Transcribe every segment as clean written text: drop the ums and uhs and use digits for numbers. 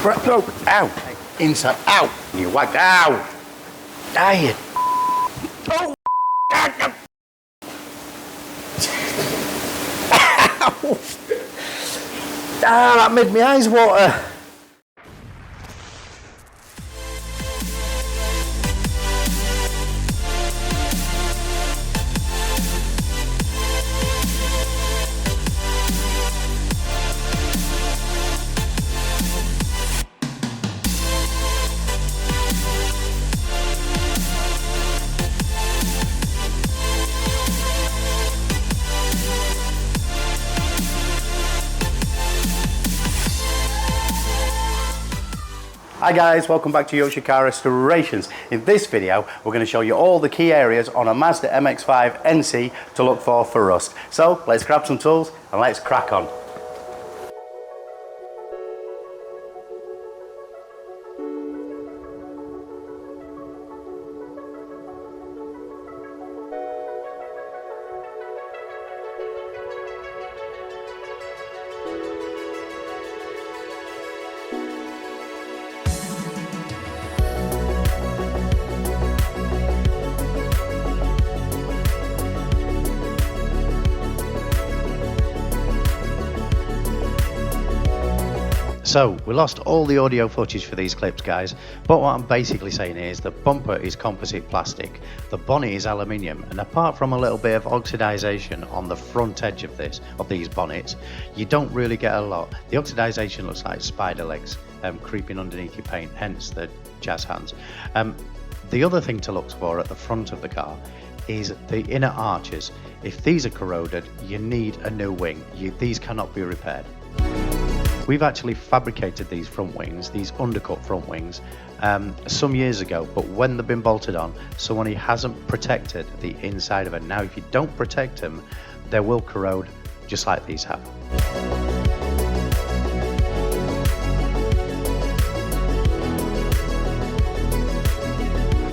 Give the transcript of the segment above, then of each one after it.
No, ow. Inside, ow. You whacked, ow. Diet. Oh, ow. Ah, that made my eyes water. Hi guys, welcome back to Yorkshire Car Restorations. In this video, we're going to show you all the key areas on a Mazda MX5 NC to look for rust. So let's grab some tools and let's crack on. So we lost all the audio footage for these clips, guys, but what I'm basically saying is the bumper is composite plastic, the bonnet is aluminium, and apart from a little bit of oxidization on the front edge of these bonnets, you don't really get a lot. The oxidization looks like spider legs creeping underneath your paint, hence the jazz hands. The other thing to look for at the front of the car is the inner arches. If these are corroded, you need a new wing. These cannot be repaired. We've actually fabricated these front wings, these undercut front wings, some years ago, but when they've been bolted on, someone hasn't protected the inside of it. Now, if you don't protect them, they will corrode just like these have.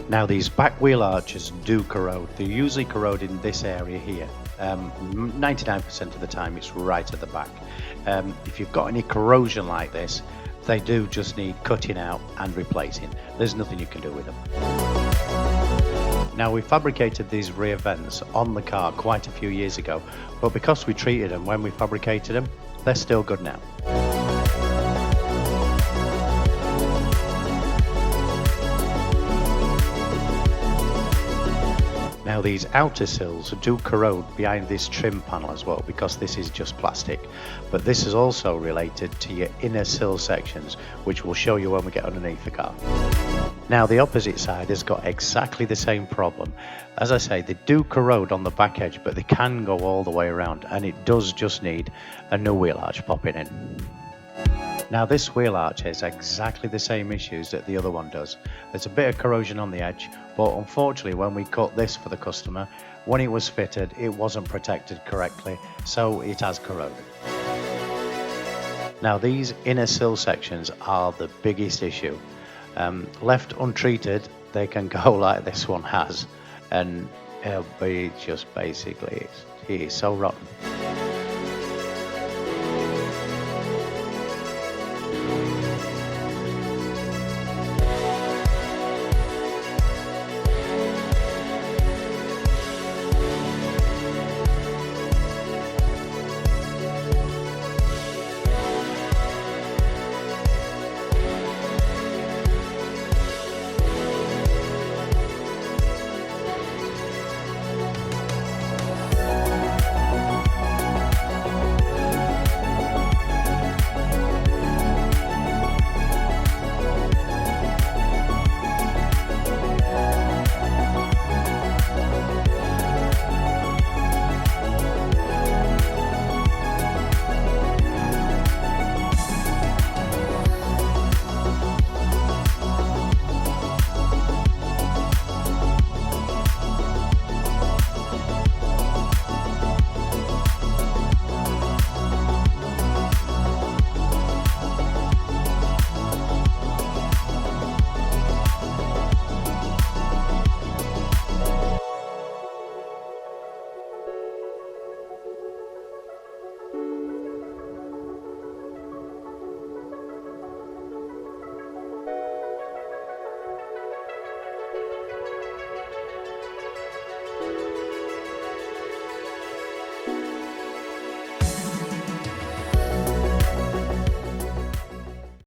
Now, these back wheel arches do corrode. They usually corrode in this area here. 99% of the time it's right at the back. If you've got any corrosion like this, they do just need cutting out and replacing. There's nothing you can do with them. Now, we fabricated these rear vents on the car quite a few years ago, but because we treated them when we fabricated them, they're still good now. Now, these outer sills do corrode behind this trim panel as well, because this is just plastic, but this is also related to your inner sill sections, which we'll show you when we get underneath the car. Now, the opposite side has got exactly the same problem. As I say, they do corrode on the back edge, but they can go all the way around, and it does just need a new wheel arch popping in. Now, this wheel arch has exactly the same issues that the other one does. There's a bit of corrosion on the edge, but unfortunately when we cut this for the customer, when it was fitted, it wasn't protected correctly, so it has corroded. Now, these inner sill sections are the biggest issue. Left untreated, they can go like this one has, and it'll be just basically, it is so rotten.